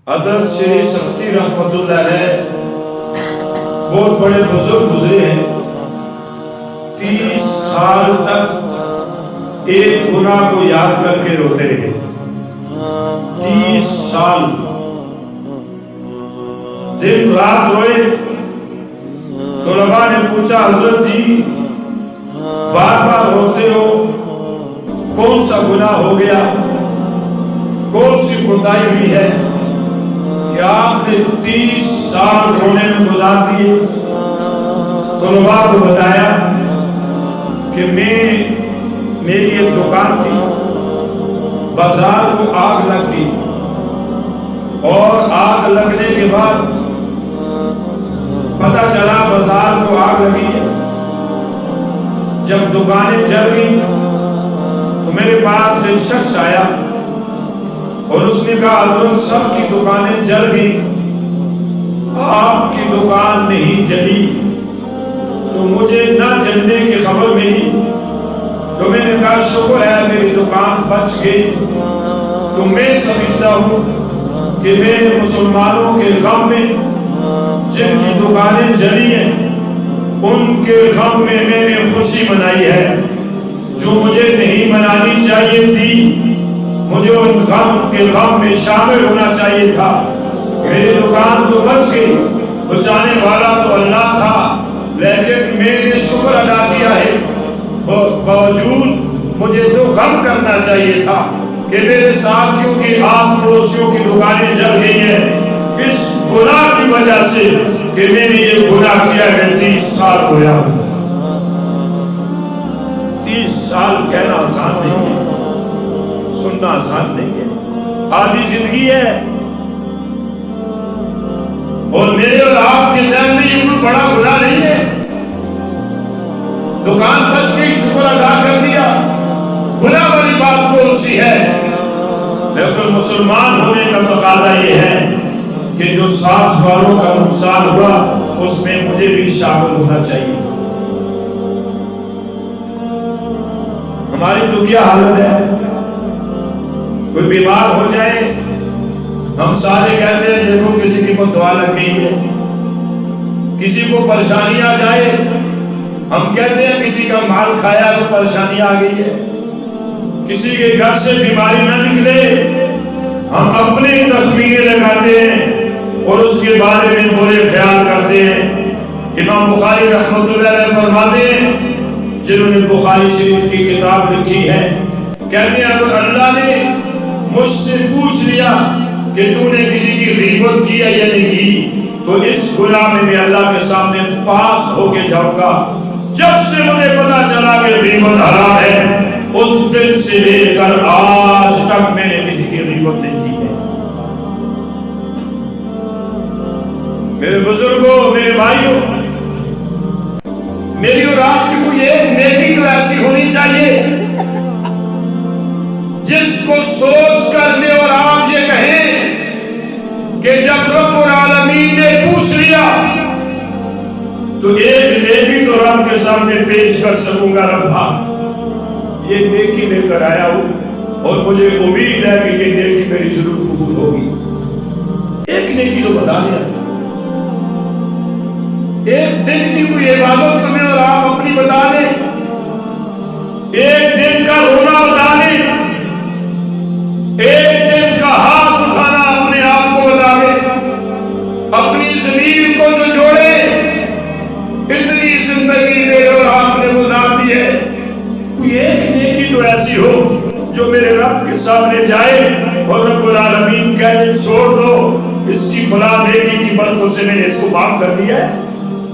حضرت شیخ سختی رحمت اللہ علیہ بہت بڑے بزرگ گزرے ہیں، 30 سال تک ایک گناہ کو یاد کر کے روتے رہے۔ 30 سال دن رات روئے۔ طلباء نے پوچھا حضرت جی بار بار روتے ہو، کون سا گناہ ہو گیا، کون سی کوتاہی ہوئی ہے کہ آپ نے 30 سال رونے میں گزار دیے؟ طلباء کو بتایا کہ میری ایک دکان تھی، بازار کو آگ لگ گئی، اور آگ لگنے کے بعد پتہ چلا بازار کو آگ لگی ہے۔ جب دکانیں جل گئی تو میرے پاس ایک شخص آیا اور اس نے کہا حضرت سب کی دکانیں جل گئی، آپ کی دکان نہیں جلی، تو مجھے نہ جلنے کی خبر ملی۔ تو میں نے کہا شکر ہے میری دکان بچ گئی۔ تو میں سمجھتا ہوں کہ میرے مسلمانوں کے غم میں جن کی دکانیں جلی ہیں ان کے غم میں میں نے خوشی منائی ہے، جو مجھے نہیں منانی چاہیے تھی۔ مجھے ان کے غم میں شامل ہونا چاہیے تھا۔ میری دکان تو بچ گئی، بچانے والا تو اللہ تھا، لیکن میں نے شکر ادا کیا ہے۔ باوجود مجھے تو غم کرنا چاہیے تھا کہ میرے ساتھیوں کی آس پڑوسیوں کی دکانیں جل گئی ہیں اس گناہ کی وجہ سے کہ میں نے یہ گناہ کیا ہے۔ 30 سال ہویا، 30 سال کہنا آسان نہیں ہے، سننا آسان نہیں ہے، آدھی زندگی ہے۔ اور میرے اور آپ کے ذہن میں یہ کوئی بڑا گناہ نہیں ہے۔ دکان بچ گئی، شکر ادا کر دیا، گناہ والی بات کون سی ہے؟ لیکن مسلمان ہونے کا تقاضا یہ ہے کہ جو ساتھ والوں کا نقصان ہوا اس میں مجھے بھی شامل ہونا چاہیے۔ ہماری تو کیا حالت ہے، کوئی بیمار ہو جائے ہم سارے کہتے ہیں دیکھو کسی کی کو دعا لگ گئی ہے، کسی کو پریشانی آ جائے ہم کہتے ہیں کسی کا مال کھایا تو پریشانی آ گئی ہے، کسی کے گھر سے بیماری نہ نکلے ہم اپنی تصویریں لگاتے ہیں اور اس کے بارے میں برے خیال کرتے ہیں۔ امام بخاری رحمت اللہ علیہ فرماتے ہیں، جنہوں نے بخاری شریف کی کتاب لکھی ہے، کہتے ہیں اگر اللہ نے مجھ سے پوچھ لیا کہ تو نے کسی کی غیبت کی یا نہیں کی تو اس گناہ میں اللہ کے سامنے پاس ہو کے جاؤں گا۔ جب سے مجھے پتا چلا کہ غیبت حرام ہے اس دن سے لے کر آج تک میں نے کسی کی غیبت نہیں کی ہے۔ میرے بزرگوں، میرے بھائیوں، میری اور آپ کی کوئی ایک نیکی تو ایسی ہونی چاہیے جس کو سوچ کر میں اور آپ یہ کہیں کہ جب رب العالمین نے پوچھ لیا تو ایک نیکی تو رب کے سامنے پیش کر سکوں گا، ربا یہ نیکی لے کر آیا ہوں اور مجھے امید ہے کہ یہ نیکی میری ضرور قبول ہوگی۔ ایک نیکی تو بتا دیا، ایک دن کی کوئی عبادت تمہیں اور آپ اپنی بتا دیں، ایک دن کا رونا بتا دیں، ایک دن کا ہاتھ اٹھانا اپنے آپ کو بتا دیں، اپنی ضمیر کو جو جوڑے۔ اتنی زندگی میرے اور آپ نے گزار دی ہے، کوئی ایک نیکی تو ایسی ہو جو میرے رب کے سامنے جائے اور رب العالمین کہے چھوڑ دو، اس کی فلاں نیکی کی برکت سے میں نے اس کو معاف کر دیا ہے۔